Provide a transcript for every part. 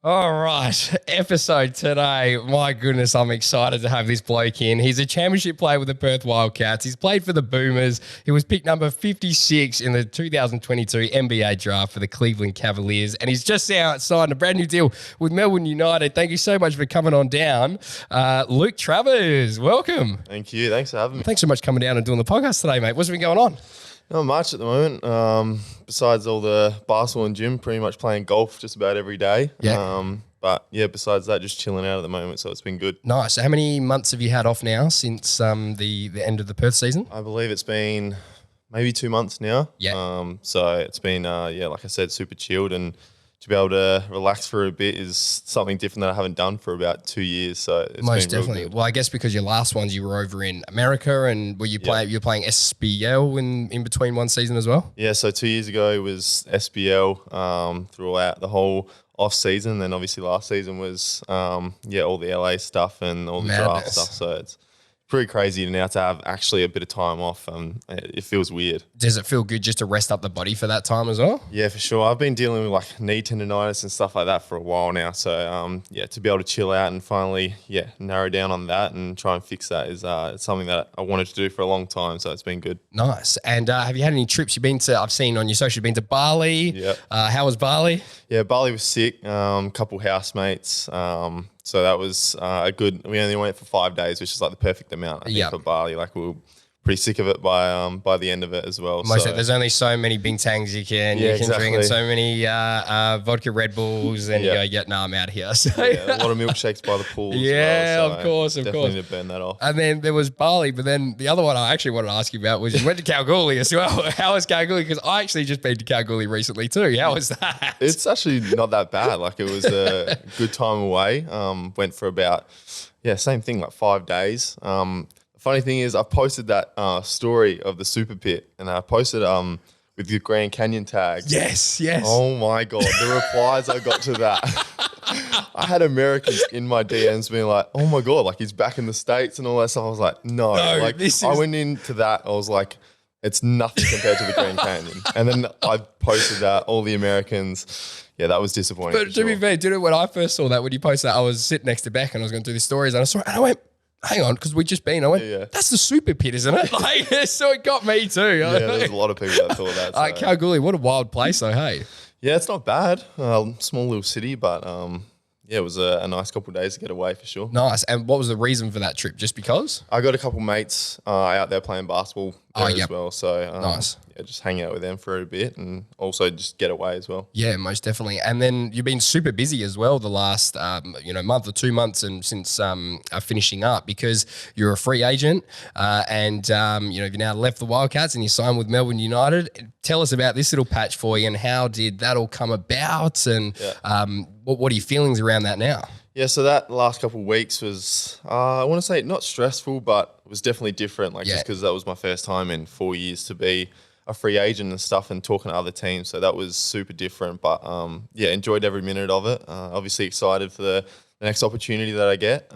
All right, episode today. My goodness, I'm excited to have this bloke in. He's a championship player with the Perth Wildcats. He's played for the Boomers. He was picked number 56 in the 2022 NBA draft for the Cleveland Cavaliers, and he's just signed a brand new deal with Melbourne United. Thank you so much for coming on down. Luke Travers, welcome. Thank you. Thanks for having me. Thanks so much for coming down and doing the podcast today, mate. What's been going on? Not much at the moment. Besides all the basketball and gym, pretty much playing golf just about every day. Yeah. But yeah, besides that, just chilling out at the moment. So it's been good. Nice. How many months have you had off now since the end of the Perth season? I believe it's been maybe 2 months now. Yeah. So it's been, like I said, super chilled, and to be able to relax for a bit is something different that I haven't done for about 2 years. So it's most been definitely. Well, I guess because your last ones you were over in America, and were you you're playing SBL in between one season as well? Yeah. So 2 years ago it was SBL throughout the whole off season. Then obviously last season was all the LA stuff and all the draft stuff. So it's pretty crazy now to have actually a bit of time off. It feels weird. Does it feel good just to rest up the body for that time as well? Yeah, for sure. I've been dealing with like knee tendonitis and stuff like that for a while now. So to be able to chill out and finally narrow down on that and try and fix that is it's something that I wanted to do for a long time. So it's been good. Nice. And have you had any trips you've been to? I've seen on your social you've been to Bali. Yeah. How was Bali? Yeah, Bali was sick. Couple housemates. So that was we only went for 5 days, which is like the perfect amount, I think, for Bali. Like we were pretty sick of it by the end of it as well. There's only so many bintangs you can drink, and so many vodka Red Bulls, and you go, I'm out of here. So a lot of milkshakes by the pool as well. Of course. Definitely need to burn that off. And then there was Bali, but then the other one I actually wanted to ask you about was you went to Kalgoorlie as well. How was Kalgoorlie? Because I actually just been to Kalgoorlie recently too. How was that? It's actually not that bad. Like it was a good time away. Went for about, same thing, like 5 days. Funny thing is, I posted that story of the super pit, and I posted with the Grand Canyon tag. Yes. Oh my God, the replies I got to that. I had Americans in my DMs being like, "Oh my God, like he's back in the States and all that stuff." I was like, "No." Like I went into that, I was like, "It's nothing compared to the Grand Canyon." And then I posted that, all the Americans. Yeah, that was disappointing. But to be fair, when I first saw that, when you posted that, I was sitting next to Beck and I was going to do the stories, and I saw it and I went, hang on, because we'd just been. I went, that's the super pit, isn't it? Like, so it got me too. Yeah, there's a lot of people that thought that. So. Kalgoorlie, what a wild place though, hey? Yeah, it's not bad. Small little city, but it was a nice couple of days to get away for sure. Nice. And what was the reason for that trip? Just because? I got a couple mates out there playing basketball as well. So nice. Just hang out with them for a bit and also just get away as well. Yeah, most definitely. And then you've been super busy as well the last month or 2 months and since finishing up, because you're a free agent and you've now left the Wildcats and you signed with Melbourne United. Tell us about this little patch for you and how did that all come about, and what are your feelings around that now? Yeah, so that last couple of weeks was, I want to say not stressful, but it was definitely different. Just because that was my first time in 4 years to be a free agent and stuff and talking to other teams. So that was super different, but enjoyed every minute of it. Obviously excited for the next opportunity that I get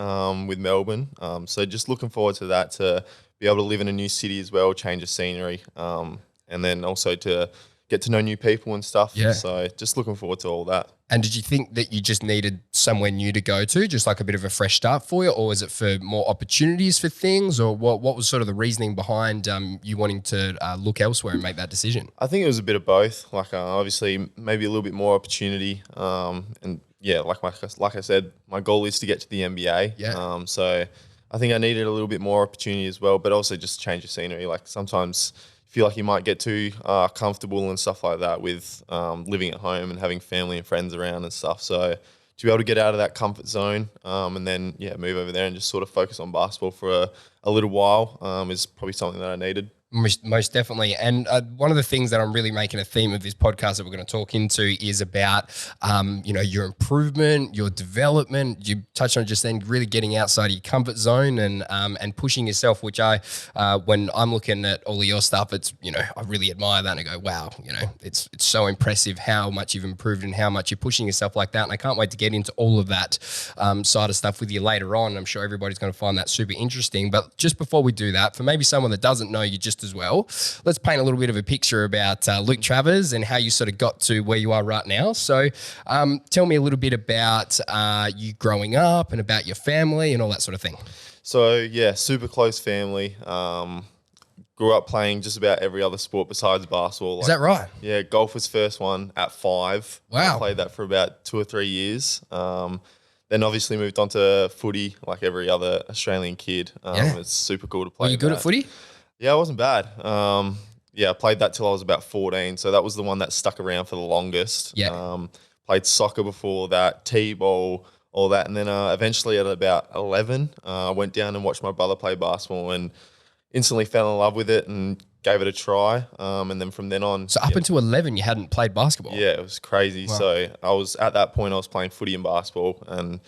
with Melbourne. So just looking forward to that, to be able to live in a new city as well, change of scenery, and then also to get to know new people and stuff. Yeah. So just looking forward to all that. And did you think that you just needed somewhere new to go to, just like a bit of a fresh start for you, or was it for more opportunities for things, or what was sort of the reasoning behind you wanting to look elsewhere and make that decision? I think it was a bit of both. Like obviously maybe a little bit more opportunity, and like I said, my goal is to get to the NBA. Yeah. So I think I needed a little bit more opportunity as well, but also just change of scenery. Like sometimes feel like you might get too comfortable and stuff like that with living at home and having family and friends around and stuff. So to be able to get out of that comfort zone and then move over there and just sort of focus on basketball for a little while is probably something that I needed. Most definitely. And one of the things that I'm really making a theme of this podcast that we're going to talk into is about, your improvement, your development. You touched on just then really getting outside of your comfort zone and pushing yourself, which when I'm looking at all of your stuff, it's, I really admire that and I go, wow, it's so impressive how much you've improved and how much you're pushing yourself like that. And I can't wait to get into all of that side of stuff with you later on. I'm sure everybody's going to find that super interesting. But just before we do that, for maybe someone that doesn't know you just just as well. Let's paint a little bit of a picture about Luke Travers and how you sort of got to where you are right now. So tell me a little bit about you growing up and about your family and all that sort of thing. So yeah, super close family. Grew up playing just about every other sport besides basketball. Is that right? Yeah, golf was first one at 5. Wow. I played that for about 2 or 3 years. Then obviously moved on to footy like every other Australian kid. It's super cool to play. Were you good at footy? Yeah, I wasn't bad. I played that till I was about 14. So that was the one that stuck around for the longest. Yeah. Played soccer before that, T-ball, all that. And then eventually at about 11, I went down and watched my brother play basketball and instantly fell in love with it and gave it a try. And then from then on. So up until 11, you hadn't played basketball? Yeah, it was crazy. Wow. So I was at that point, I was playing footy and basketball. And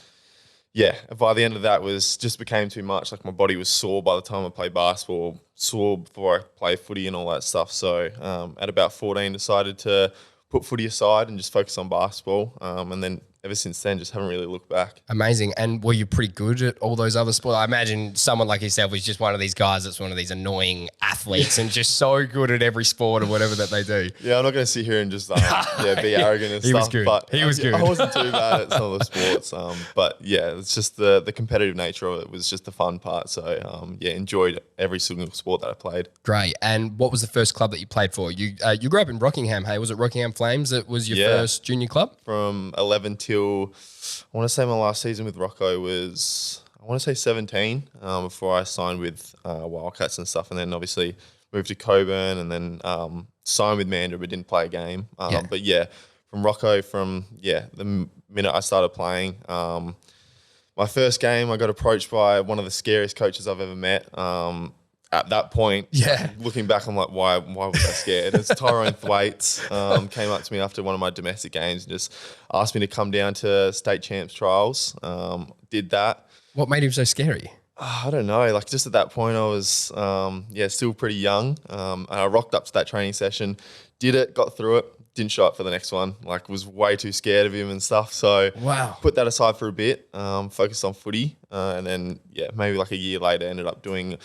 yeah, by the end of that was just became too much. Like my body was sore by the time I played basketball, sore before I played footy and all that stuff. So at about 14, decided to put footy aside and just focus on basketball. And then ever since then, just haven't really looked back. Amazing. And were you pretty good at all those other sports? I imagine someone like yourself was just one of these guys that's one of these annoying athletes and just so good at every sport or whatever that they do. Yeah, I'm not going to sit here and just be arrogant and he stuff. Was good. But he was good. I wasn't too bad at some of the sports. But yeah, it's just the competitive nature of it was just the fun part. So enjoyed every single sport that I played. Great. And what was the first club that you played for? You grew up in Rockingham, hey? Was it Rockingham Flames that was your first junior club? From 11 till, I want to say my last season with Rocco was, I want to say 17 before I signed with Wildcats and stuff. And then obviously moved to Coburn and then signed with Mandurah but didn't play a game. But yeah, from Rocco, the minute I started playing, my first game I got approached by one of the scariest coaches I've ever met. At that point, looking back, I'm like, why was I scared? It's Tyrone Thwaites came up to me after one of my domestic games and just asked me to come down to state champs trials. Did that. What made him so scary? I don't know. Like just at that point, I was still pretty young. And I rocked up to that training session, did it, got through it. Didn't show up for the next one. Like was way too scared of him and stuff. So put that aside for a bit. Focused on footy, and then maybe like a year later, ended up doing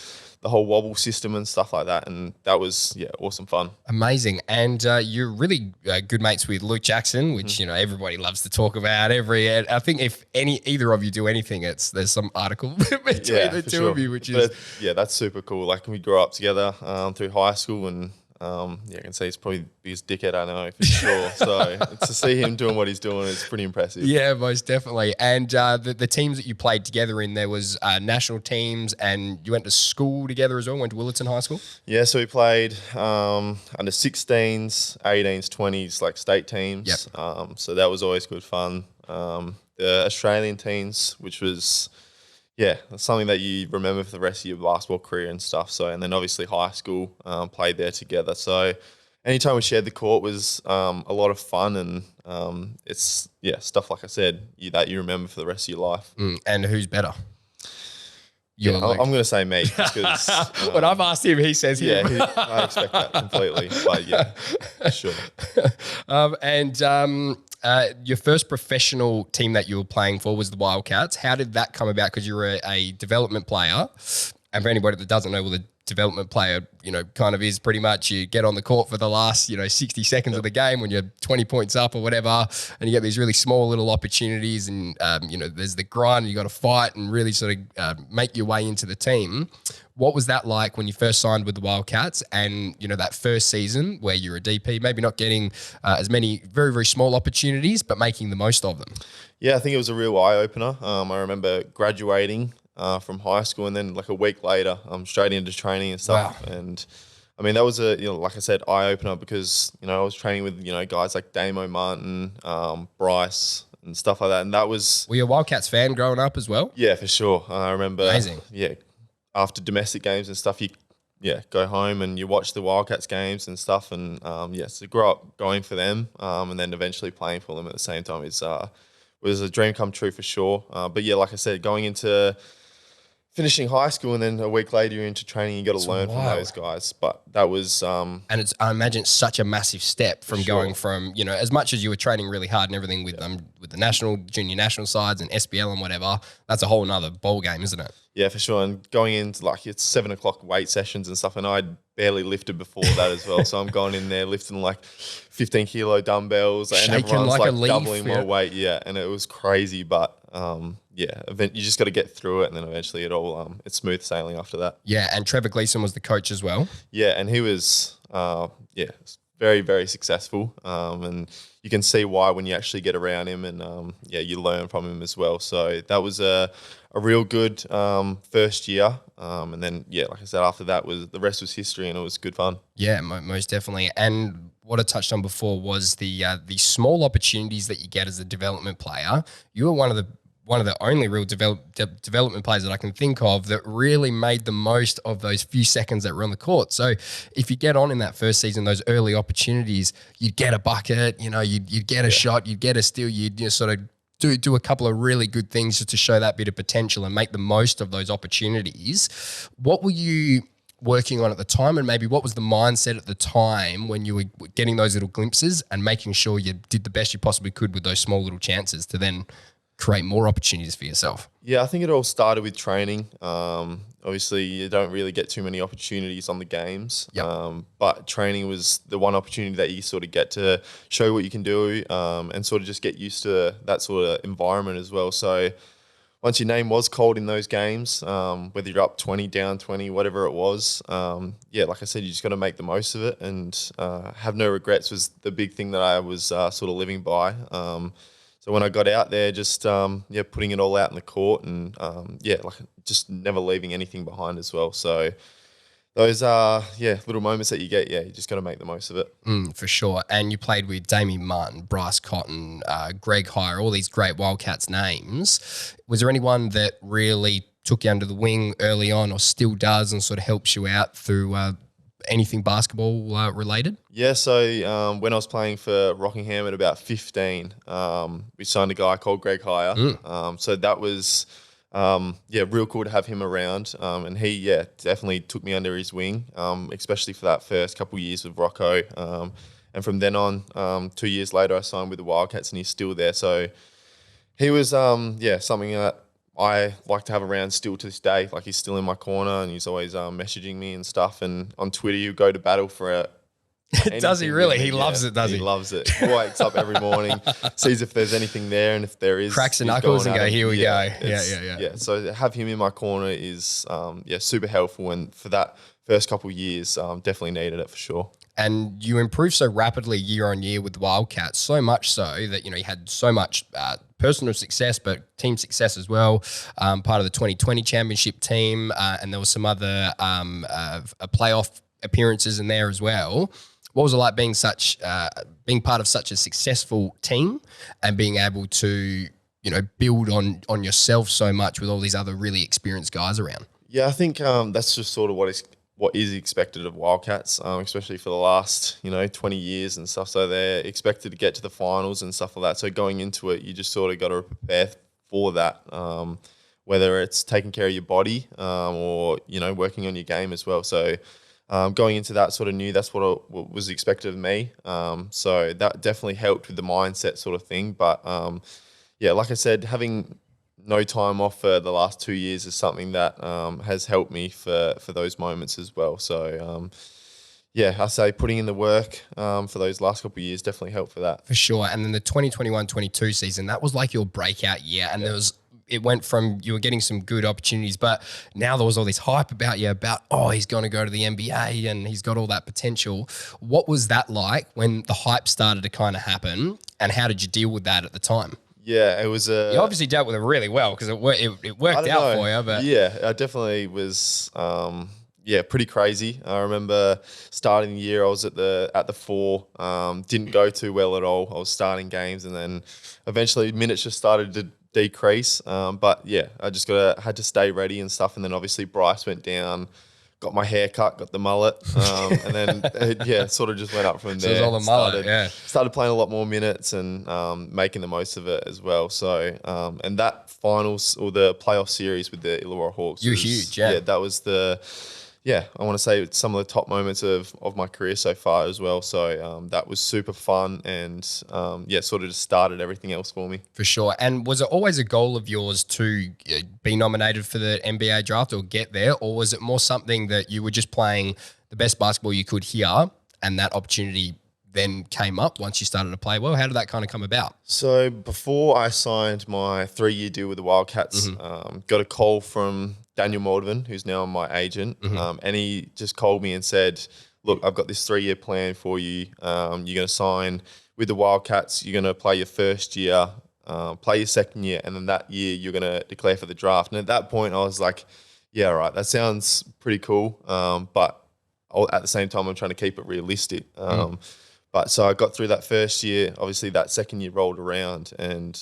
the whole wobble system and stuff like that, and that was awesome fun. Amazing. And you're really good mates with Luke Jackson, which everybody loves to talk about. I think if either of you do anything, there's some article between the two of you, which is that's super cool. Like we grew up together through high school and. I can say he's probably the biggest dickhead I know for sure. So to see him doing what he's doing is pretty impressive. Yeah, most definitely. And the teams that you played together in, there was national teams, and you went to school together as well. Went to Willetton High School. Yeah, so we played under 16s, 18s, 20s, like state teams. Yep. So that was always good fun. The Australian teams, which was. Yeah, that's something that you remember for the rest of your basketball career and stuff. So, and then obviously high school, played there together. So, anytime we shared the court was a lot of fun, and it's stuff like I said that you remember for the rest of your life. And who's better? I'm going to say me because when I've asked him, he says him. Yeah, I expect that completely. But yeah, sure. Your first professional team that you were playing for was the Wildcats. How did that come about? Because you were a development player. And for anybody that doesn't know, well, the development player, kind of is pretty much you get on the court for the last, 60 seconds of the game when you're 20 points up or whatever, and you get these really small little opportunities and, there's the grind and you got to fight and really sort of make your way into the team. What was that like when you first signed with the Wildcats and, that first season where you're a DP, maybe not getting as many very, very small opportunities, but making the most of them? Yeah, I think it was a real eye-opener. I remember graduating from high school, and then like a week later, I'm straight into training and stuff. Wow. And I mean, that was a like I said, eye opener because I was training with guys like Damo Martin, Bryce, and stuff like that. And that was. Were you a Wildcats fan growing up as well? Yeah, for sure. I remember. Amazing. Yeah, after domestic games and stuff, you go home and you watch the Wildcats games and stuff, and so grew up going for them, and then eventually playing for them at the same time was a dream come true for sure. But yeah, like I said, going into finishing high school, and then a week later you're into training. You got to learn from those guys. But that was and I imagine it's such a massive step from going from, you know, as much as you were training really hard and everything with with the national, junior national sides and SBL and whatever. That's a whole nother ball game, isn't it? Yeah, for sure. And going into like it's 7 o'clock weight sessions and stuff, and I'd barely lifted before that as well. So I'm going in there lifting like 15 kilo dumbbells, and everyone's like doubling my weight. Yeah, and it was crazy, but yeah, you just got to get through it, and then eventually it's smooth sailing after that. Yeah, and Trevor Gleeson was the coach as well. Yeah, and he was very, very successful, and you can see why when you actually get around him, and you learn from him as well. So that was a real good first year, and then like I said, after that the rest was history, and it was good fun. Yeah, most definitely. And what I touched on before was the small opportunities that you get as a development player. You were one of the only real development players that I can think of that really made the most of those few seconds that were on the court. So if you get on in that first season, those early opportunities, you'd get a bucket, you know, you'd get a shot, you'd get a steal, you'd just sort of do a couple of really good things just to show that bit of potential and make the most of those opportunities. What were you working on at the time, and maybe what was the mindset at the time when you were getting those little glimpses and making sure you did the best you possibly could with those small little chances to then create more opportunities for yourself? Yeah, I think it all started with training. Obviously, you don't really get too many opportunities on the games, but training was the one opportunity that you sort of get to show what you can do, and sort of just get used to that sort of environment as well. So once your name was called in those games, whether you're up 20, down 20, whatever it was, like I said, you just got to make the most of it, and have no regrets was the big thing that I was sort of living by. So when I got out there, just putting it all out in the court, and like just never leaving anything behind as well. So those are little moments that you get. Yeah, you just got to make the most of it. For sure. And you played with Damien Martin, Bryce Cotton, Greg Hire, all these great Wildcats names. Was there anyone that really took you under the wing early on, or still does, and sort of helps you out through anything basketball related? Yeah, so when I was playing for Rockingham at about 15, we signed a guy called Greg Hire. So that was real cool to have him around, and he definitely took me under his wing, especially for that first couple of years with Rocco, and from then on, 2 years later I signed with the Wildcats, and he's still there. So he was something that I like to have around still to this day. Like, he's still in my corner, and he's always messaging me and stuff. And on Twitter, you go to battle for it. Does he really? He loves it, does he? He loves it. He wakes up every morning, sees if there's anything there, and if there is, cracks the knuckles and go, here we go. Yeah. So to have him in my corner is super helpful. And for that first couple of years, definitely needed it for sure. And you improved so rapidly year on year with the Wildcats, so much so that, you know, you had so much personal success, but team success as well. Part of the 2020 championship team, and there was some other playoff appearances in there as well. What was it like being being part of such a successful team and being able to, you know, build on yourself so much with all these other really experienced guys around? Yeah, I think that's just sort of what is expected of Wildcats, especially for the last 20 years and stuff. So they're expected to get to the finals and stuff like that. So going into it, you just sort of got to prepare for that, whether it's taking care of your body or working on your game as well. So going into that, sort of knew that's what was expected of me. So that definitely helped with the mindset sort of thing. But like I said, having no time off for the last 2 years is something that has helped me for those moments as well. So, I say putting in the work for those last couple of years definitely helped for that. For sure. And then the 2021-22 season, that was like your breakout year. And it went from you were getting some good opportunities, but now there was all this hype about you he's going to go to the NBA and he's got all that potential. What was that like when the hype started to kind of happen, and how did you deal with that at the time? Yeah, it was you obviously dealt with it really well because it worked out for you. But yeah, I definitely was. Pretty crazy. I remember starting the year, I was at the 4. Didn't go too well at all. I was starting games, and then eventually minutes just started to decrease. But yeah, I just had to stay ready and stuff. And then obviously Bryce went down got my hair cut, got the mullet, and then sort of just went up from there. So it was all the mullet, Started playing a lot more minutes and making the most of it as well. So and that finals or the playoff series with the Illawarra Hawks, you were huge, yeah. That was I want to say it's some of the top moments of my career so far as well. So that was super fun and sort of just started everything else for me. For sure. And was it always a goal of yours to be nominated for the NBA draft or get there? Or was it more something that you were just playing the best basketball you could here and that opportunity then came up once you started to play well? How did that kind of come about? So before I signed my 3-year deal with the Wildcats, got a call from Daniel Moldovan, who's now my agent, and he just called me and said, look, I've got this 3-year plan for you. You're going to sign with the Wildcats. You're going to play your first year, play your second year, and then that year you're going to declare for the draft. And at that point I was like, yeah, right, that sounds pretty cool. But at the same time, I'm trying to keep it realistic. But so I got through that first year. Obviously, that second year rolled around, and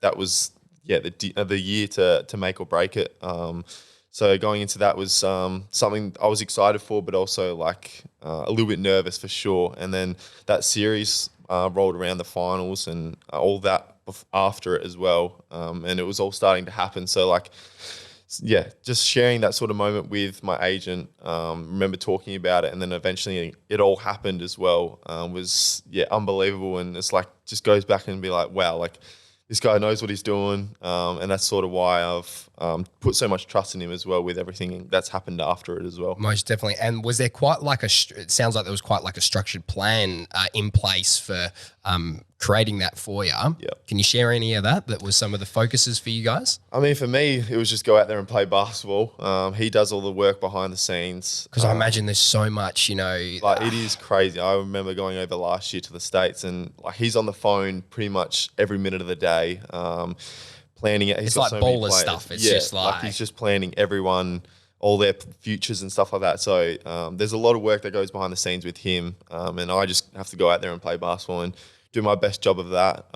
that was the year to make or break it. So going into that was something I was excited for, but also like a little bit nervous for sure. And then that series rolled around, the finals and all that after it as well, and it was all starting to happen. So like, yeah, just sharing that sort of moment with my agent, remember talking about it, and then eventually it all happened as well, was unbelievable. And it's like, just goes back and be like, wow, like this guy knows what he's doing. And that's sort of why I've put so much trust in him as well with everything that's happened after it as well. Most definitely. And was there quite like it sounds like there was quite like a structured plan in place for creating that for you. Yep. Can you share any of that was some of the focuses for you guys? I mean, for me, it was just go out there and play basketball. He does all the work behind the scenes. Because I imagine there's so much, Like it is crazy. I remember going over last year to the States and like he's on the phone pretty much every minute of the day, planning it. It's like baller stuff. It's just like he's just planning everyone, all their futures and stuff like that. So there's a lot of work that goes behind the scenes with him, and I just have to go out there and play basketball and do my best job of that.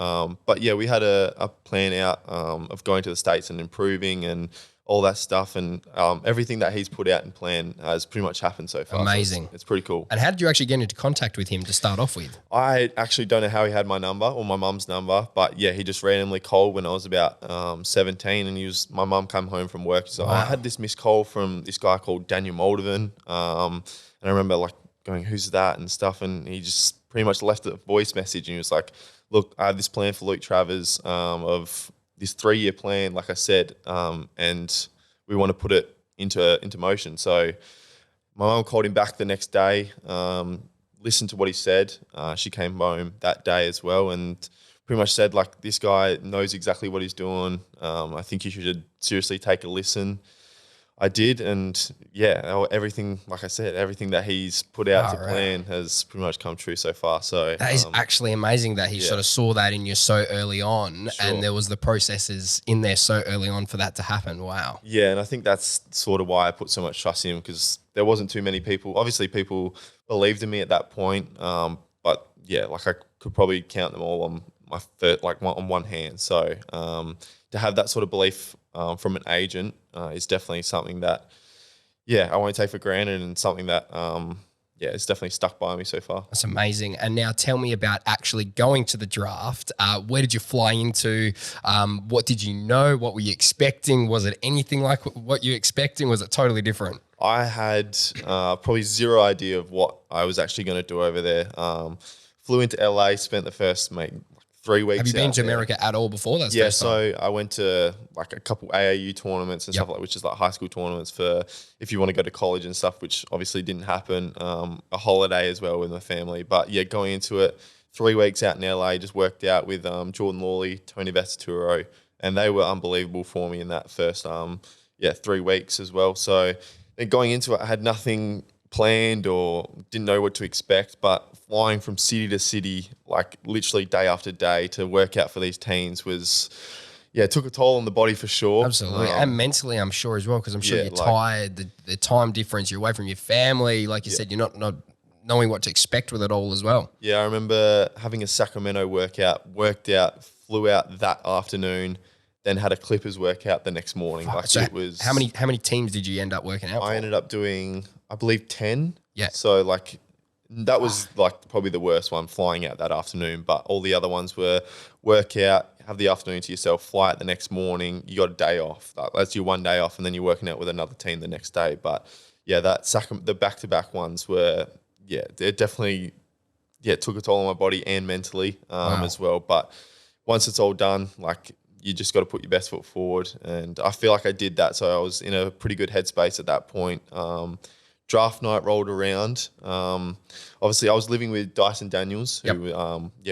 But yeah, we had a plan out of going to the States and improving and all that stuff, and everything that he's put out and planned has pretty much happened so far. Amazing. So it's pretty cool. And how did you actually get into contact with him to start off with? I actually don't know how he had my number or my mum's number, but yeah, he just randomly called when I was about 17, and my mum came home from work. So I had this missed call from this guy called Daniel Moldovan, and I remember like going, who's that and stuff, and he just pretty much left a voice message, and he was like, look, I have this plan for Luke Travers of this 3-year plan, like I said, and we want to put it into motion. So my mum called him back the next day, listened to what he said. She came home that day as well and pretty much said, like, this guy knows exactly what he's doing. I think you should seriously take a listen. I did, and yeah, everything, like I said, everything that he's put out to plan has pretty much come true so far. So that is actually amazing that he sort of saw that in you so early on, and there was the processes in there so early on for that to happen. Wow. Yeah, and I think that's sort of why I put so much trust in him, because there wasn't too many people. Obviously, people believed in me at that point, but yeah, like I could probably count them all on my on one hand. So to have that sort of belief from an agent is definitely something that, I won't take for granted, and something that, it's definitely stuck by me so far. That's amazing. And now tell me about actually going to the draft. Where did you fly into? What did you know? What were you expecting? Was it anything like what you were expecting? Was it totally different? I had probably zero idea of what I was actually going to do over there. Flew into LA, spent the first 3 weeks. Have you been to America at all before? That's so I went to like a couple AAU tournaments and stuff like, which is like high school tournaments for if you want to go to college and stuff, which obviously didn't happen. A holiday as well with my family, but yeah, going into it, 3 weeks out in LA, just worked out with Jordan Lawley, Tony Vestaturo, and they were unbelievable for me in that first 3 weeks as well. So then going into it, I had nothing planned or didn't know what to expect, but flying from city to city, like literally day after day to work out for these teams was, it took a toll on the body for sure. Absolutely. And mentally, I'm sure as well, because I'm sure you're tired, the time difference, you're away from your family. Like you said, you're not knowing what to expect with it all as well. Yeah, I remember having a Sacramento workout, worked out, flew out that afternoon, then had a Clippers workout the next morning. Fuck. Like So it was. how many teams did you end up working out for? I ended up doing, I believe, 10. Yeah. So like that was like probably the worst one, flying out that afternoon. But all the other ones were workout, have the afternoon to yourself, fly out the next morning. You got a day off. That's your one day off, and then you're working out with another team the next day. But yeah, the back-to-back ones were, yeah, they're definitely, yeah, it took a toll on my body and mentally as well. But once it's all done, like you just got to put your best foot forward. And I feel like I did that. So I was in a pretty good headspace at that point. Draft night rolled around. Obviously, I was living with Dyson Daniels, who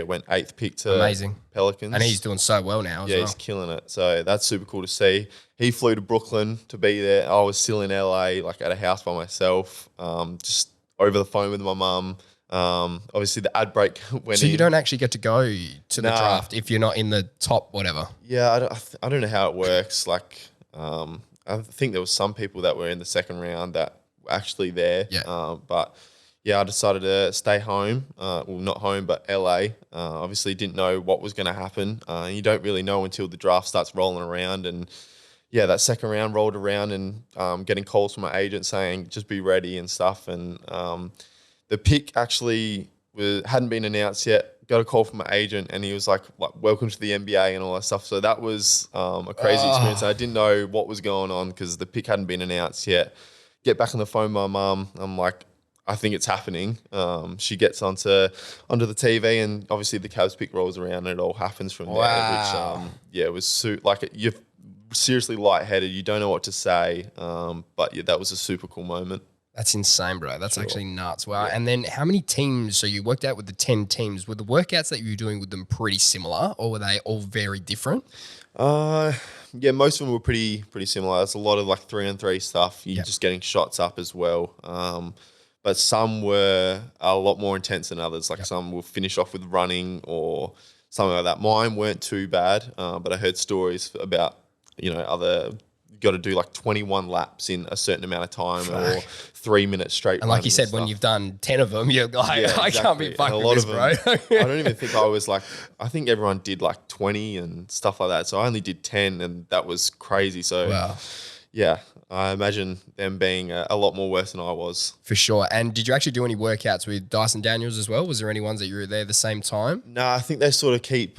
went 8th pick to Amazing. Pelicans. And he's doing so well now as well. He's killing it. So that's super cool to see. He flew to Brooklyn to be there. I was still in LA, like at a house by myself, just over the phone with my mum. Obviously, the ad break went So in. you don't actually get to go to the draft if you're not in the top whatever. Yeah, I don't know how it works. Like, I think there was some people that were in the second round that were actually there. Yeah. But yeah, I decided to stay home. Well, not home, but LA. Obviously, didn't know what was going to happen. You don't really know until the draft starts rolling around. And yeah, that second round rolled around, and getting calls from my agent saying just be ready and stuff. And the pick actually hadn't been announced yet. Got a call from my agent, and he was like, welcome to the NBA and all that stuff. So that was a crazy experience. I didn't know what was going on because the pick hadn't been announced yet. Get back on the phone with my mum. I'm like, I think it's happening. She gets onto the TV, and obviously the Cavs pick rolls around, and it all happens from there. Which, it was you're seriously lightheaded. You don't know what to say. But yeah, that was a super cool moment. That's insane, bro. That's actually nuts. Wow. Yeah. And then how many teams? So you worked out with the 10 teams. Were the workouts that you were doing with them pretty similar, or were they all very different? Yeah, most of them were pretty similar. There's a lot of like 3-on-3 stuff. You're just getting shots up as well. But some were a lot more intense than others. Like some will finish off with running or something like that. Mine weren't too bad, but I heard stories about, other got to do like 21 laps in a certain amount of time or 3 minutes straight. And like you said, when you've done 10 of them, you're like, I can't be fucking with this, bro. I don't even think I think everyone did like 20 and stuff like that. So I only did 10, and that was crazy. So yeah, I imagine them being a lot more worse than I was. For sure. And did you actually do any workouts with Dyson Daniels as well? Was there any ones that you were there the same time? No, I think they sort of keep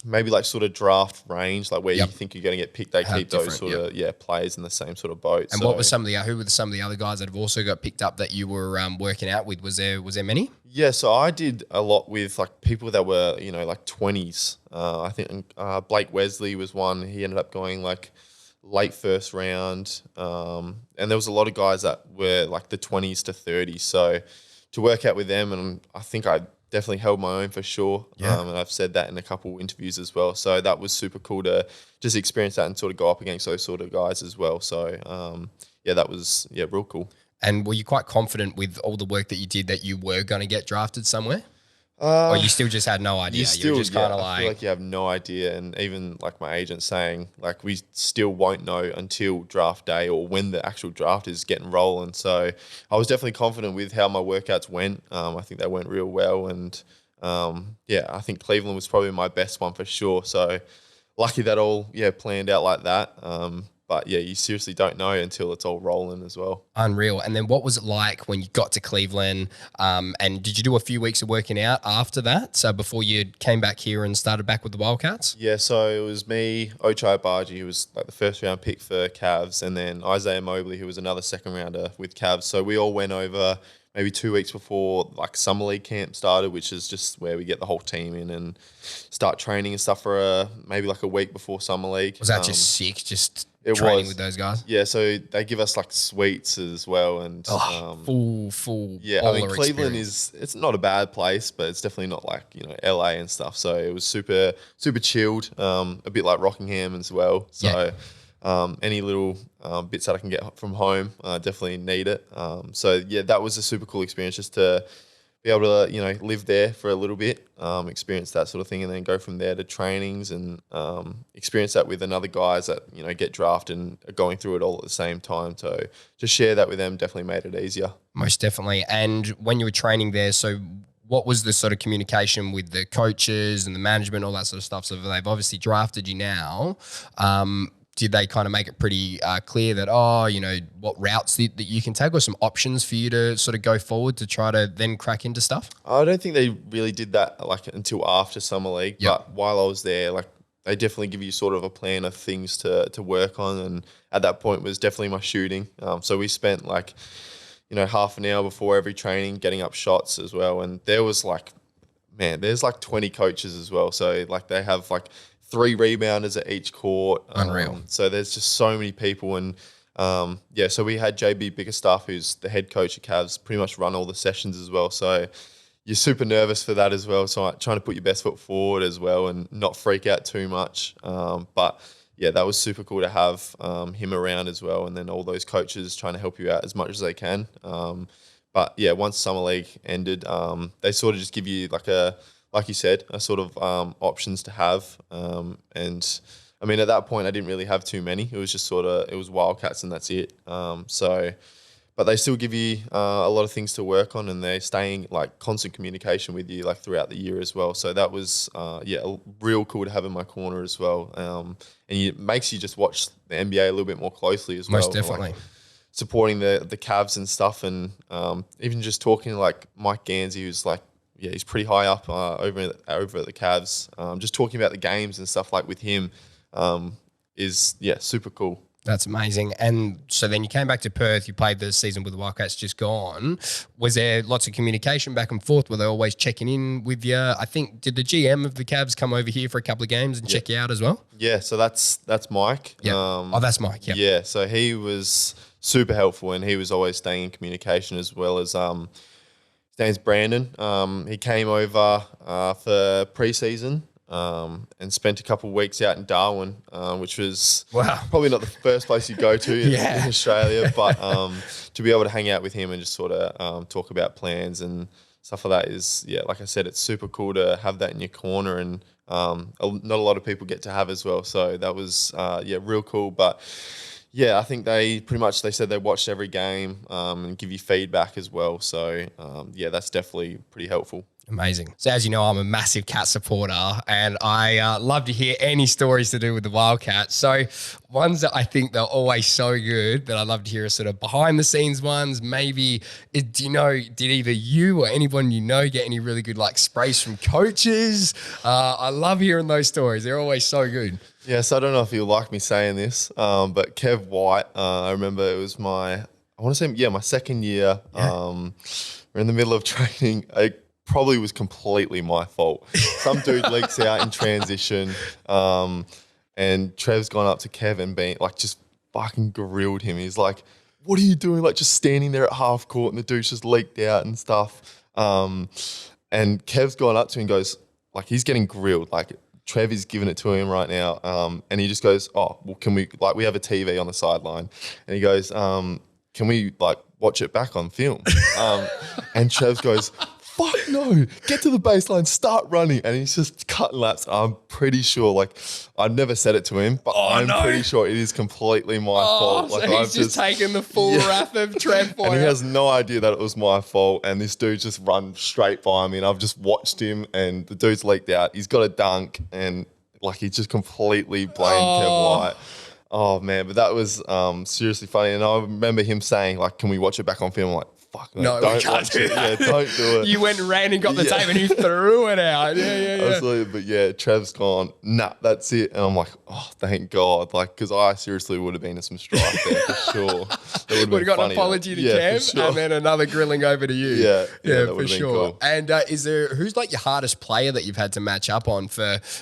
maybe like sort of draft range, like where you think you're going to get picked. They keep those sort of players in the same sort of boat. And what were some of the other guys that have also got picked up that you were working out with? Was there many? Yeah, so I did a lot with like people that were like 20s. I think Blake Wesley was one. He ended up going like late first round, and there was a lot of guys that were like the 20s to 30s. So to work out with them, and I think I definitely held my own for sure. And I've said that in a couple interviews as well. So that was super cool to just experience that and sort of go up against those sort of guys as well. So that was real cool. And were you quite confident with all the work that you did that you were going to get drafted somewhere? Or you still just had no idea? You were just kind of I feel like you have no idea. And even like my agent saying, like, we still won't know until draft day or when the actual draft is getting rolling. So I was definitely confident with how my workouts went. I think they went real well. And I think Cleveland was probably my best one for sure. So lucky that all planned out like that. But yeah, you seriously don't know until it's all rolling as well. Unreal. And then what was it like when you got to Cleveland? And did you do a few weeks of working out after that? So before you came back here and started back with the Wildcats? Yeah, so it was me, Ochai Abaji, who was like the first round pick for Cavs, and then Isaiah Mobley, who was another second rounder with Cavs. So we all went over maybe 2 weeks before like summer league camp started, which is just where we get the whole team in and start training and stuff for maybe like a week before summer league. Was that just sick? Just training with those guys? Yeah, so they give us like suites as well, and full. Yeah, I mean Cleveland it's not a bad place, but it's definitely not like LA and stuff. So it was super chilled, a bit like Rockingham as well. So any little bits that I can get from home, definitely need it. So yeah, that was a super cool experience just to be able to live there for a little bit, experience that sort of thing, and then go from there to trainings and experience that with another guys that get drafted and are going through it all at the same time. So to share that with them definitely made it easier. Most definitely. And when you were training there, so what was the sort of communication with the coaches and the management, all that sort of stuff? So they've obviously drafted you now. Did they kind of make it pretty clear that, what routes that you can take or some options for you to sort of go forward to try to then crack into stuff? I don't think they really did that until after Summer League. Yep. But while I was there, they definitely give you sort of a plan of things to work on. And at that point was definitely my shooting. So we spent half an hour before every training getting up shots as well. And there was there's 20 coaches as well. So they have 3 rebounders at each court. Unreal. So there's just so many people. And so we had JB Bickerstaff, who's the head coach of Cavs, pretty much run all the sessions as well. So you're super nervous for that as well. So trying to put your best foot forward as well and not freak out too much. But yeah, that was super cool to have him around as well. And then all those coaches trying to help you out as much as they can. But yeah, once Summer League ended, they sort of just give you like you said, a sort of options to have. And I mean, at that point, I didn't really have too many. It was just it was Wildcats and that's it. But they still give you a lot of things to work on, and they're staying constant communication with you throughout the year as well. So that was real cool to have in my corner as well. And it makes you just watch the NBA a little bit more closely as well. Most definitely. Supporting the Cavs and stuff, and even just talking to Mike Gansey, who's he's pretty high up over at the Cavs. Just talking about the games and stuff with him is super cool. That's amazing. And so then you came back to Perth, you played the season with the Wildcats just gone. Was there lots of communication back and forth? Were they always checking in with you? I think, did the GM of the Cavs come over here for a couple of games and check you out as well? Yeah, so that's Mike. Yeah. That's Mike, yeah. Yeah, so he was super helpful, and he was always staying in communication, as well as his name's Brandon. He came over for pre-season. And spent a couple of weeks out in Darwin, which was probably not the first place you go to in Australia, but to be able to hang out with him and just sort of talk about plans and stuff like that is, like I said, it's super cool to have that in your corner, and not a lot of people get to have as well. So that was, real cool. But yeah, I think they said they watched every game and give you feedback as well. So that's definitely pretty helpful. Amazing. So as you know, I'm a massive Cat supporter, and I love to hear any stories to do with the Wildcats. So ones that I think they're always so good that I love to hear are sort of behind the scenes ones. Maybe, did either you or anyone get any really good sprays from coaches? I love hearing those stories. They're always so good. Yeah, so I don't know if you'll like me saying this, but Kev White, I remember it was my second year. We're in the middle of training. Probably was completely my fault. Some dude leaks out in transition, and Trev's gone up to Kevin, being just fucking grilled him. He's like, "What are you doing?" Just standing there at half court, and the dude's just leaked out and stuff. And Kev's gone up to him and goes, he's getting grilled. Trev is giving it to him right now, and he just goes, "Oh, well, can we we have a TV on the sideline?" And he goes, "Can we watch it back on film?" And Trev goes, "Fuck no, get to the baseline, start running." And he's just cutting laps. I'm pretty sure, I've never said it to him, but pretty sure it is completely my fault. So he's just taking the full wrath of Trev for and he has no idea that it was my fault. And this dude just run straight by me, and I've just watched him, and the dude's leaked out. He's got a dunk, and he just completely blamed Kev White. Oh man, but that was seriously funny. And I remember him saying, "Can we watch it back on film?" I'm like, fuck no, don't watch it. Yeah, don't do it. You went and ran and got the tape, and he threw it out. Yeah. Absolutely. But yeah, Trev's gone, nah, that's it. And I'm like, oh, thank God. Because I seriously would have been in some strife there for sure. Would have got an apology to Kev, sure. And then another grilling over to you. Yeah, for sure. Cool. And who's your hardest player that you've had to match up on?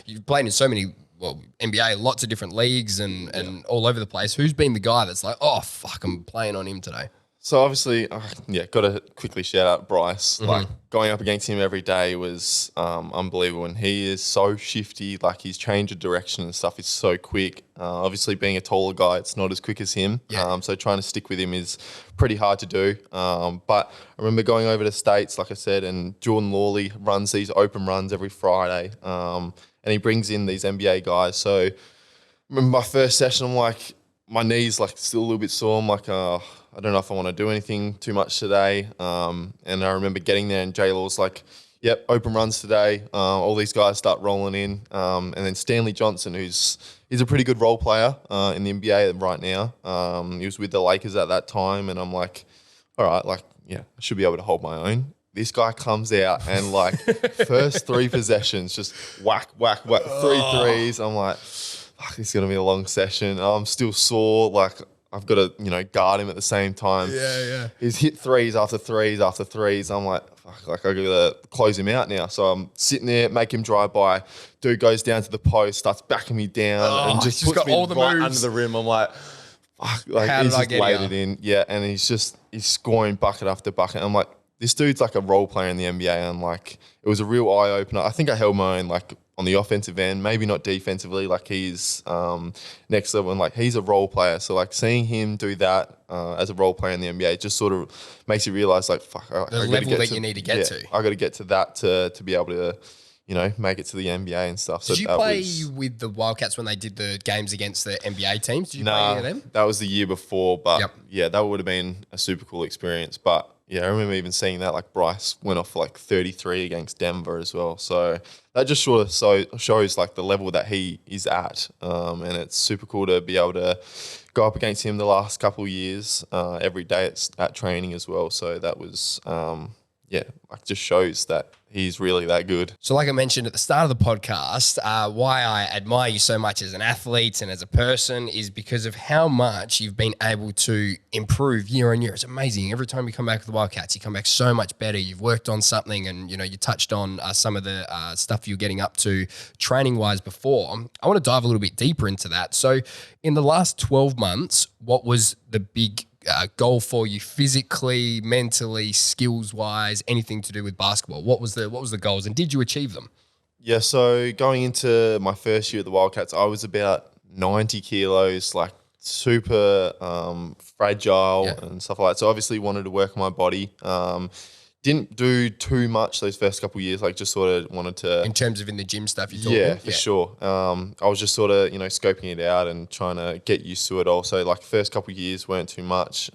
You've played in so many, NBA, lots of different leagues and all over the place. Who's been the guy that's oh, fuck, I'm playing on him today? So obviously, got to quickly shout out Bryce. Going up against him every day was unbelievable, and he is so shifty. He's change of direction and stuff is so quick. Obviously, being a taller guy, it's not as quick as him. Yeah. So trying to stick with him is pretty hard to do. But I remember going over to States, like I said, and Jordan Lawley runs these open runs every Friday, and he brings in these NBA guys. So I remember my first session, I'm like, my knee's still a little bit sore. I'm like, I don't know if I want to do anything too much today. And I remember getting there, and Jay Law's like, Yep, open runs today. All these guys start rolling in. And then Stanley Johnson, he's a pretty good role player in the NBA right now. He was with the Lakers at that time. And I'm like, all right, like, yeah, I should be able to hold my own. This guy comes out and like first 3 possessions, just whack, whack, whack, 3 threes. I'm like, fuck, this is going to be a long session. I'm still sore. Like, I've got to, guard him at the same time. Yeah. He's hit threes after threes after threes. I'm like, fuck, like I got to close him out now. So I'm sitting there, make him drive by. Dude goes down to the post, starts backing me down, and just puts got me all the right moves under the rim. I'm like, fuck, like How he's did I just get laid here? it in. Yeah, and he's scoring bucket after bucket. I'm like, this dude's like a role player in the NBA, and like it was a real eye opener. I think I held my own like on the offensive end, maybe not defensively. Like he's next level, and like he's a role player. So like seeing him do that as a role player in the NBA just sort of makes you realize like fuck, The level that you need to get to. I got to get to that to be able to make it to the NBA and stuff. Did you play with the Wildcats when they did the games against the NBA teams? Did you play any of them? That was the year before, but Yep. yeah, that would have been a super cool experience. But yeah, I remember even seeing that, like Bryce went off for like 33 against Denver as well. So that just sort of shows like the level that he is at. And it's super cool to be able to go up against him the last couple of years, every day at training as well. So that was, like just shows that he's really that good. So like I mentioned at the start of the podcast, why I admire you so much as an athlete and as a person is because of how much you've been able to improve year on year. It's amazing. Every time you come back to the Wildcats, you come back so much better. You've worked on something and, you touched on some of the stuff you're getting up to training-wise before. I want to dive a little bit deeper into that. So in the last 12 months, what was the big goal for you physically, mentally, skills-wise, anything to do with basketball? What was the goals, and did you achieve them? Yeah, so going into my first year at the Wildcats, I was about 90 kilos, like super fragile and stuff like that. So obviously wanted to work on my body. Didn't do too much those first couple of years, like just sort of wanted to... In terms of in the gym stuff you're talking? Yeah, for sure. I was just sort of, scoping it out and trying to get used to it also. Like first couple of years weren't too much.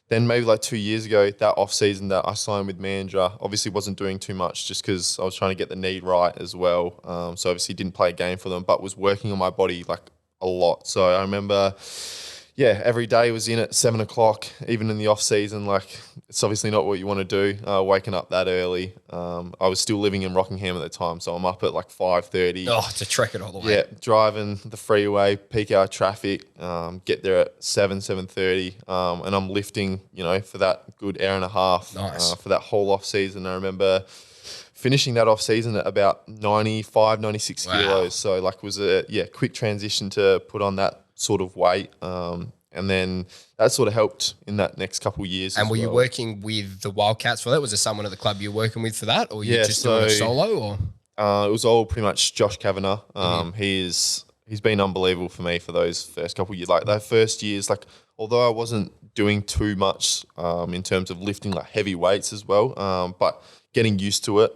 Then maybe like 2 years ago, that off season that I signed with Mandra, obviously wasn't doing too much just because I was trying to get the knee right as well. So obviously didn't play a game for them, but was working on my body like a lot. So I remember... Yeah, every day was in at 7 o'clock, even in the off season. Like, it's obviously not what you want to do, waking up that early. I was still living in Rockingham at the time, so I'm up at like 5:30. Oh, to trek it all the way. Yeah, driving the freeway, peak hour traffic, get there at 7:30, and I'm lifting, for that good hour and a half. Nice. For that whole off season. I remember finishing that off season at about 95, 96 kilos. So like was a quick transition to put on that sort of weight. And then that sort of helped in that next couple of years. And were you working with the Wildcats for that? Was there someone at the club you were working with for that, or you just doing it solo? Or it was all pretty much Josh Kavanagh. He's been unbelievable for me for those first couple of years. Like that first years, like although I wasn't doing too much in terms of lifting like heavy weights as well, but getting used to it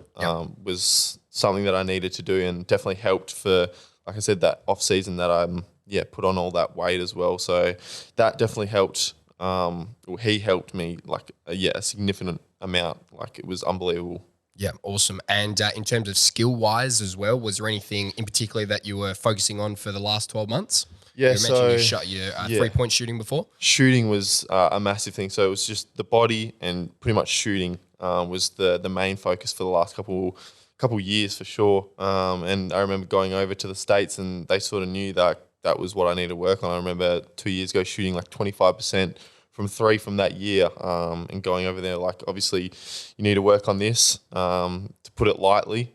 was something that I needed to do, and definitely helped for, like I said, that off season that I'm put on all that weight as well. So that definitely helped. He helped me like a significant amount. Like it was unbelievable. Yeah, awesome. And in terms of skill wise as well, was there anything in particular that you were focusing on for the last 12 months? Yeah, you mentioned you shot your 3-point shooting before. Shooting was a massive thing. So it was just the body and pretty much shooting was the main focus for the last couple years for sure. And I remember going over to the States and they sort of knew that was what I needed to work on. I remember 2 years ago shooting like 25% from three from that year, and going over there, like obviously you need to work on this. To put it lightly,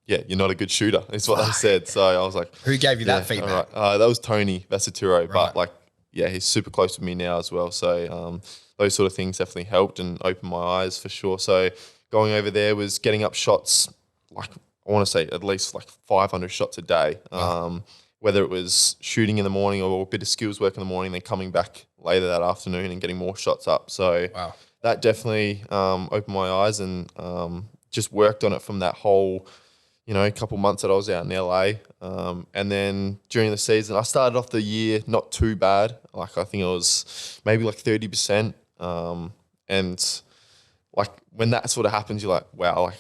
you're not a good shooter. Is what they said. So I was like, who gave you that feedback? Right. That was Tony Vasaturo, but like, he's super close with me now as well. So those sort of things definitely helped and opened my eyes for sure. So going over there was getting up shots, like I want to say at least like 500 shots a day. Whether it was shooting in the morning or a bit of skills work in the morning, then coming back later that afternoon and getting more shots up. So that definitely opened my eyes, and just worked on it from that whole, couple months that I was out in LA. And then during the season, I started off the year not too bad. Like I think it was maybe like 30%. And like when that sort of happens, you're like, wow, like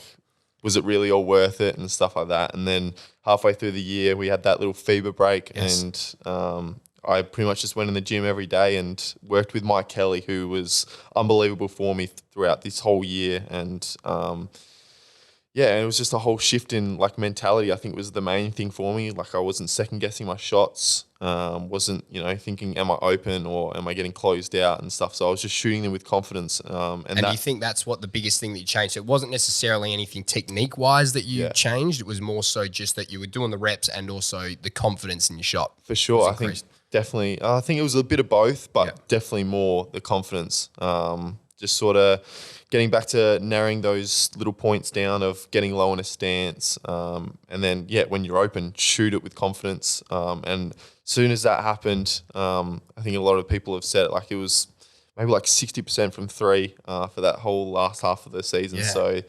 was it really all worth it and stuff like that. And then halfway through the year, we had that little fever break, and I pretty much just went in the gym every day and worked with Mike Kelly, who was unbelievable for me throughout this whole year. And and it was just a whole shift in like mentality. I think was the main thing for me. Like I wasn't second guessing my shots, wasn't thinking, am I open or am I getting closed out and stuff. So I was just shooting them with confidence. And do you think that's what the biggest thing that you changed? It wasn't necessarily anything technique wise that you changed. It was more so just that you were doing the reps and also the confidence in your shot. For sure, I think definitely. I think it was a bit of both, but definitely more the confidence. Just sort of getting back to narrowing those little points down of getting low in a stance. And then, when you're open, shoot it with confidence. And as soon as that happened, I think a lot of people have said it, like it was maybe like 60% from three for that whole last half of the season. Yeah. So,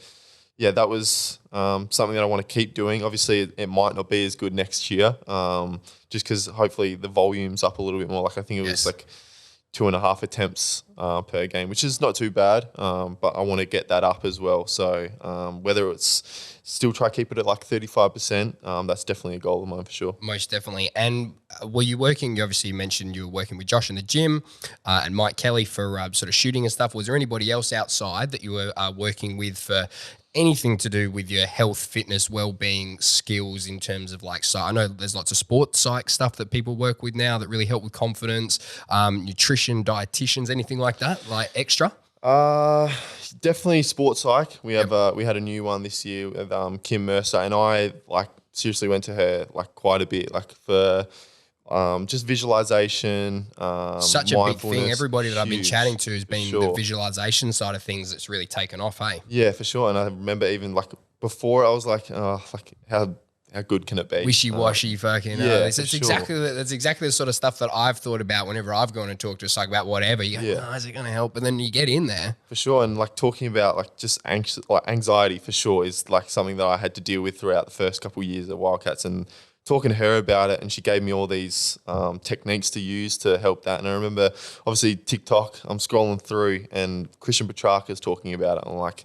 that was something that I want to keep doing. Obviously, it might not be as good next year, just because hopefully the volume's up a little bit more. Like I think it was like 2.5 attempts per game, which is not too bad, but I want to get that up as well. So whether it's still try to keep it at like 35%, that's definitely a goal of mine for sure. Most definitely. And were you working, you obviously mentioned you were working with Josh in the gym and Mike Kelly for sort of shooting and stuff. Was there anybody else outside that you were working with for anything to do with your health, fitness, well-being skills in terms of like, so I know there's lots of sports psych stuff that people work with now that really help with confidence, nutrition, dietitians, anything like that, like extra? Definitely sports psych. We have we had a new one this year with Kim Mercer, and I like seriously went to her like quite a bit, like for just visualization. Such a big thing. Everybody that I've been chatting to has been the visualization side of things that's really taken off, hey? Yeah, for sure. And I remember even like before I was like, like how good can it be? Wishy-washy fucking. That's exactly the sort of stuff that I've thought about whenever I've gone and talked to a psych about whatever. You go, is it going to help? But then you get in there. For sure. And like talking about like just anxiety for sure is like something that I had to deal with throughout the first couple of years at Wildcats, and talking to her about it, and she gave me all these techniques to use to help that. And I remember obviously TikTok, I'm scrolling through and Christian Petrarca's talking about it. And I'm like,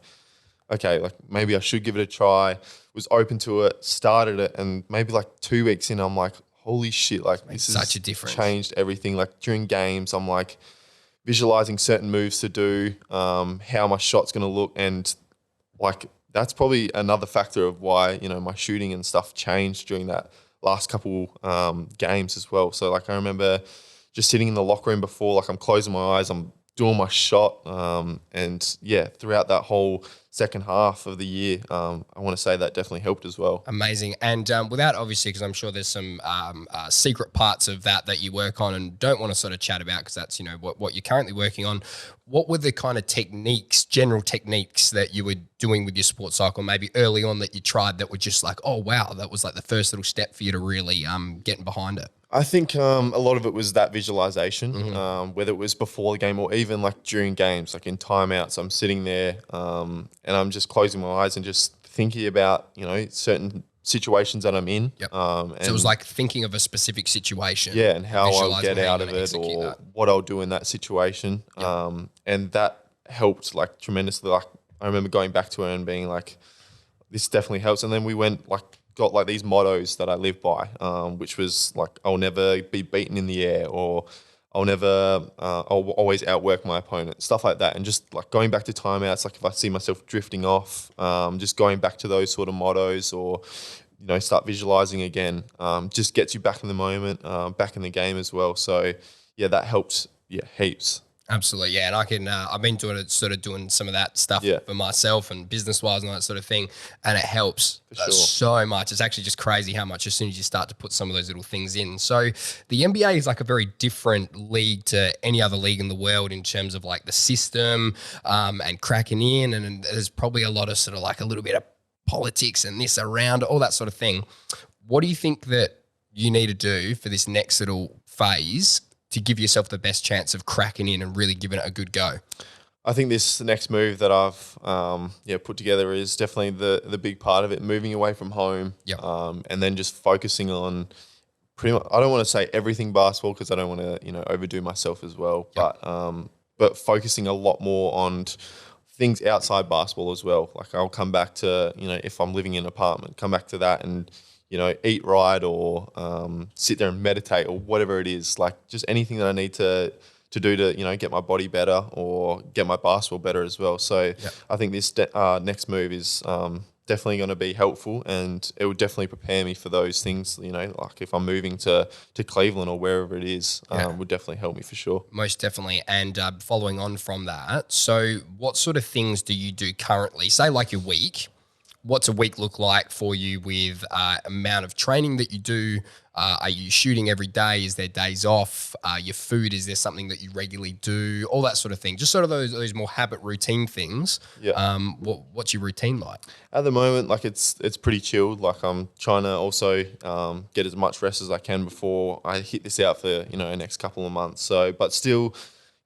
okay, like maybe I should give it a try. Was open to it, started it, and maybe like 2 weeks in, I'm like, holy shit, like this is such a difference. Changed everything. Like during games, I'm like visualizing certain moves to do, how my shot's going to look. And like, that's probably another factor of why, my shooting and stuff changed during that last couple games as well. So like, I remember just sitting in the locker room before, like I'm closing my eyes, I'm doing my shot. And throughout that whole second half of the year, I want to say that definitely helped as well. Amazing. And without obviously, because I'm sure there's some secret parts of that you work on and don't want to sort of chat about because that's, what you're currently working on. What were the kind of general techniques that you were doing with your sports cycle, maybe early on that you tried that were just like, oh, wow, that was like the first little step for you to really getting behind it? I think a lot of it was that visualization, whether it was before the game or even like during games, like in timeouts. I'm sitting there and I'm just closing my eyes and just thinking about, certain situations that I'm in. Yep. So it was like thinking of a specific situation. Yeah, and how I'll get out of it or what I'll do in that situation. Yep. And that helped like tremendously. Like I remember going back to her and being like, this definitely helps. And then we got like these mottos that I live by, which was like, I'll never be beaten in the air, or I'll always outwork my opponent, stuff like that. And just like going back to timeouts, like if I see myself drifting off, just going back to those sort of mottos, or, start visualizing again, just gets you back in the moment, back in the game as well. So that helps, heaps. Absolutely, yeah. And I can, I've been doing some of that stuff for myself and business-wise and that sort of thing, and it helps so much. It's actually just crazy how much as soon as you start to put some of those little things in. So the NBA is like a very different league to any other league in the world in terms of like the system and cracking in, and there's probably a lot of sort of like a little bit of politics and this around, all that sort of thing. What do you think that you need to do for this next little phase to give yourself the best chance of cracking in and really giving it a good go? I think this next move that I've put together is definitely the big part of it, moving away from home, and then just focusing on pretty much, I don't want to say everything basketball because I don't want to overdo myself as well, but focusing a lot more on things outside basketball as well. Like I'll come back to, if I'm living in an apartment, come back to that and, eat right or sit there and meditate or whatever it is. Like just anything that I need to do to, get my body better or get my basketball better as well. So I think this next move is definitely going to be helpful, and it would definitely prepare me for those things, like if I'm moving to Cleveland or wherever it is, would definitely help me for sure. Most definitely. And following on from that, so what sort of things do you do currently? Say like your week. What's a week look like for you with amount of training that you do? Are you shooting every day? Is there days off? Your food, is there something that you regularly do? All that sort of thing. Just sort of those more habit routine things. Yeah. What's your routine like? At the moment, like it's pretty chilled. Like I'm trying to also get as much rest as I can before I hit this out for, the next couple of months. So, but still,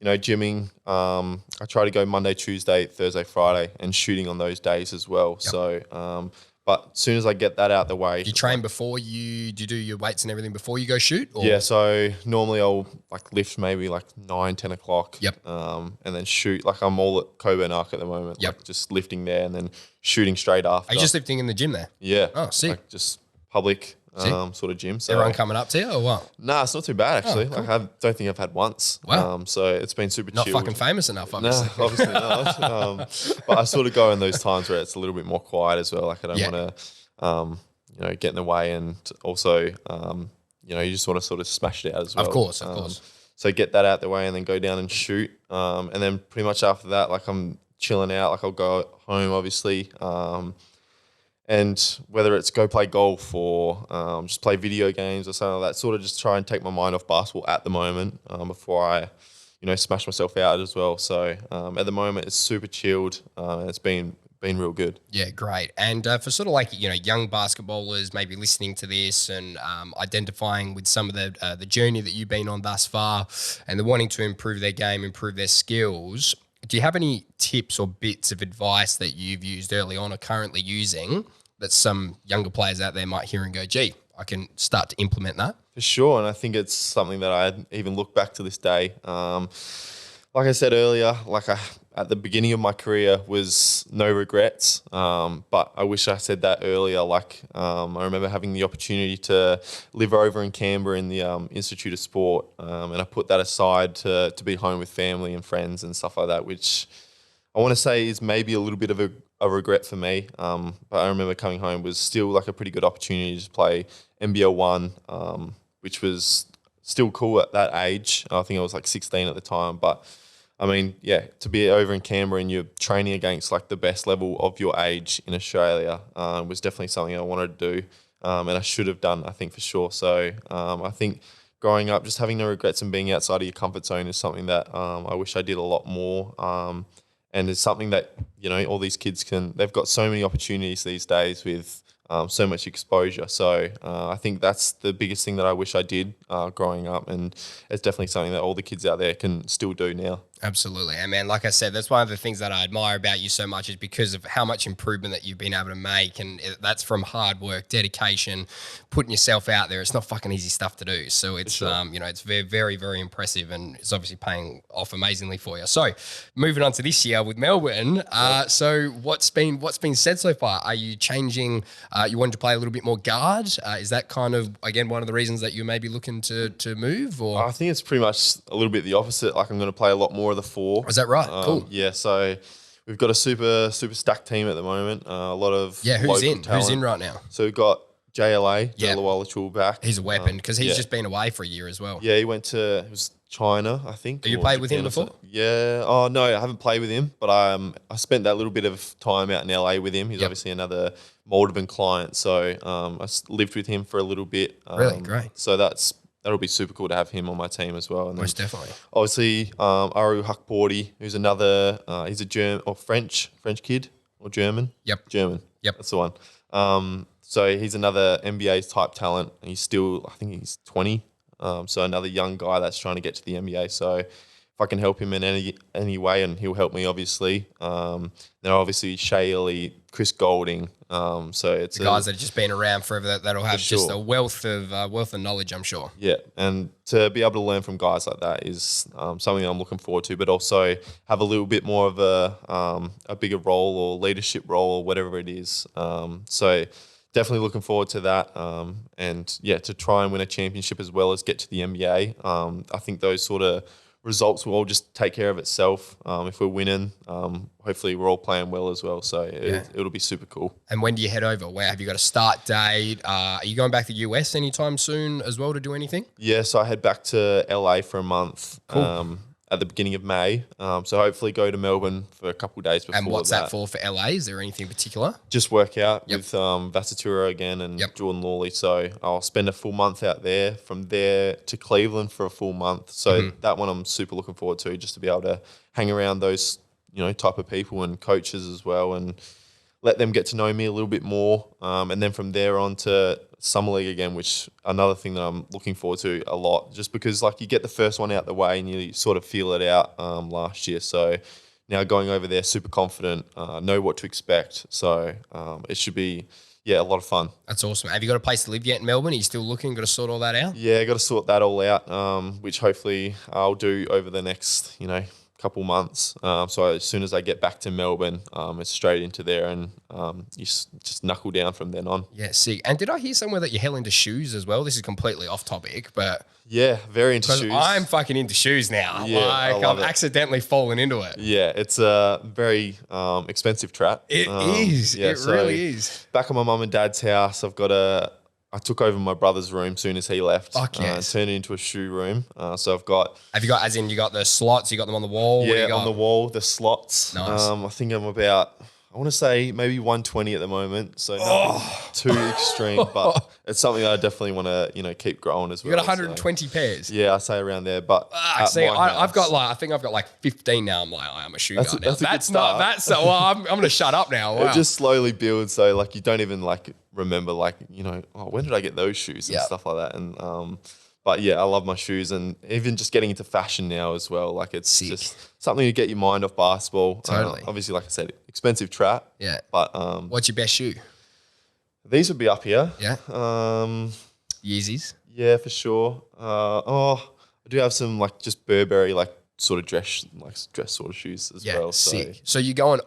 gymming, I try to go Monday, Tuesday, Thursday, Friday and shooting on those days as well. Yep. So, but as soon as I get that out the way. Do you train before do you do your weights and everything before you go shoot? Or? Yeah. So normally I'll like lift maybe like 9, 10 o'clock. Yep. And then shoot. Like I'm all at Coburn Arc at the moment. Yep. Like just lifting there and then shooting straight after. Are you just lifting in the gym there? Yeah. Oh, sick. Like just public sort of gym. So everyone coming up to you or what? Nah, it's not too bad actually. Oh, cool. Like I don't think I've had once. Wow. So it's been super Not chilled. fucking famous enough, obviously. No, obviously not. But I sort of go in those times where it's a little bit more quiet as well. Like I don't want to, get in the way, and also, you just want to sort of smash it out as well. Of course. So get that out the way and then go down and shoot. And then pretty much after that, like I'm chilling out. Like I'll go home, obviously. And whether it's go play golf or just play video games or something like that, sort of just try and take my mind off basketball at the moment before I, smash myself out as well. So at the moment, it's super chilled and it's been real good. Yeah, great. And for sort of like, young basketballers maybe listening to this and identifying with some of the journey that you've been on thus far and they're wanting to improve their game, improve their skills, do you have any tips or bits of advice that you've used early on or currently using that some younger players out there might hear and go, gee, I can start to implement that? For sure, and I think it's something that I even look back to this day. Like I said earlier, at the beginning of my career was no regrets, but I wish I said that earlier. I remember having the opportunity to live over in Canberra in the Institute of Sport, and I put that aside to be home with family and friends and stuff like that, which I want to say is maybe a little bit of a regret for me. But I remember coming home was still like a pretty good opportunity to play NBL 1, which was still cool at that age. I think I was like 16 at the time. But I mean, yeah, to be over in Canberra and you're training against like the best level of your age in Australia was definitely something I wanted to do. And I should have done, I think, for sure. So I think growing up, just having no regrets and being outside of your comfort zone is something that I wish I did a lot more. And it's something that, all these kids they've got so many opportunities these days with so much exposure. So I think that's the biggest thing that I wish I did growing up. And it's definitely something that all the kids out there can still do now. Absolutely. And man, like I said, that's one of the things that I admire about you so much is because of how much improvement that you've been able to make. And that's from hard work, dedication, putting yourself out there. It's not fucking easy stuff to do. So it's, sure. It's very, very, very impressive and it's obviously paying off amazingly for you. So moving on to this year with Melbourne. So what's been said so far? Are you changing, you wanted to play a little bit more guard? Is that kind of, again, one of the reasons that you may be looking to move? Or I think it's pretty much a little bit the opposite. Like I'm going to play a lot more of the 4. Is that right? Cool. Yeah, so we've got a super stacked team at the moment. A lot of who's in? talent. Who's in right now? So we've got JLA, Jalawala Chul back. He's a weapon because he's just been away for a year as well. Yeah, he went to China, I think. Have you played with him before? Yeah. Oh no, I haven't played with him, but I spent that little bit of time out in LA with him. He's obviously another Moldovan client, so I lived with him for a little bit. Really great. So that'll be super cool to have him on my team as well. And most definitely. Obviously, Aru Hakporti, who's another, he's a German or French kid or German. Yep. German. Yep. That's the one. So he's another NBA type talent. He's still, I think he's 20. So another young guy that's trying to get to the NBA. So if I can help him in any way, and he'll help me, obviously. Then obviously Shaylee, Chris Golding. So it's the guys that have just been around forever, that'll have just a wealth of knowledge, I'm sure. Yeah, and to be able to learn from guys like that is something I'm looking forward to, but also have a little bit more of a bigger role or leadership role or whatever it is. So definitely looking forward to that. And yeah, to try and win a championship as well as get to the NBA. I think those sort of results will all just take care of itself. If we're winning, hopefully we're all playing well as well. So it'll be super cool. And when do you head over? Where have you got a start date? Are you going back to the US anytime soon as well to do anything? Yeah, so I head back to LA for a month. Cool. At the beginning of May. So hopefully go to Melbourne for a couple of days before. And what's that for LA? Is there anything particular? Just work out with Vasatura again and Jordan Lawley. So I'll spend a full month out there, from there to Cleveland for a full month. So that one I'm super looking forward to, just to be able to hang around those, type of people and coaches as well, and let them get to know me a little bit more. And then from there on to Summer League again, which another thing that I'm looking forward to a lot, just because you get the first one out the way and you sort of feel it out last year. So now going over there, super confident, know what to expect. So it should be, a lot of fun. That's awesome. Have you got a place to live yet in Melbourne? Are you still looking? Got to sort all that out? Yeah, got to sort that all out, which hopefully I'll do over the next, couple months. So as soon as I get back to Melbourne, it's straight into there, and you just knuckle down from then on. Yeah, sick. And did I hear somewhere that you're hell into shoes as well? This is completely off topic, but yeah, very into shoes. I'm fucking into shoes now. Yeah, I've accidentally fallen into it. Yeah, it's a very expensive trap. It is. Yeah, it really is. Back at my mum and dad's house, I took over my brother's room soon as he left. Fuck yes. Turned it into a shoe room. So I've got... Have you got, as in you got the slots, you got them on the wall? Yeah, on the wall, the slots. Nice. I think I'm about, I want to say maybe 120 at the moment. So nothing too extreme, but it's something I definitely want to, keep growing as well. You got 120 pairs? Yeah, I say around there. But see, I've got I think I've got 15 now. I'm I'm a shoe guy now. That's not, well, I'm going to shut up now. Wow. It just slowly builds. So you don't even remember when did I get those shoes and stuff like that. And but yeah, I love my shoes, and even just getting into fashion now as well. It's sick. Just something to get your mind off basketball. Totally. Obviously, like I said, expensive trap. Yeah. But what's your best shoe? These would be up here. Yeah. Yeezys. Yeah, for sure. I do have some just Burberry sort of dress sort of shoes as well. Sick. So you're going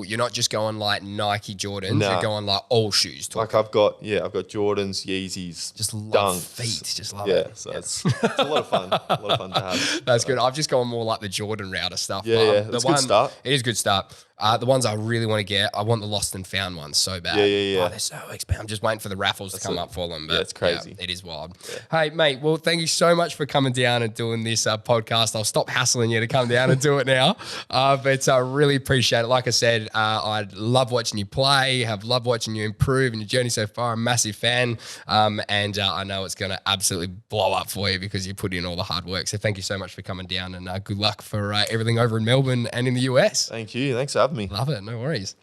you're not just going Nike Jordans, you're going all shoes. I've got Jordans, Yeezys, just love Dunks. feet, just love it. Yeah, so it's a lot of fun. A lot of fun to have. That's good. I've just gone more the Jordan route of stuff. Yeah, that's a good start. It is a good start. The ones I really want to get, I want the lost and found ones so bad. Yeah. Oh, they're so expensive. I'm just waiting for the raffles to come up for them. But it's crazy. It is wild. Yeah. Hey, mate, well, thank you so much for coming down and doing this podcast. I'll stop hassling you to come down and do it now. But I really appreciate it. Like I said, I love watching you play, have loved watching you improve in your journey so far. I'm a massive fan. And I know it's going to absolutely blow up for you because you put in all the hard work. So thank you so much for coming down, and good luck for everything over in Melbourne and in the US. Thank you. Thanks for having me. Love it. No worries.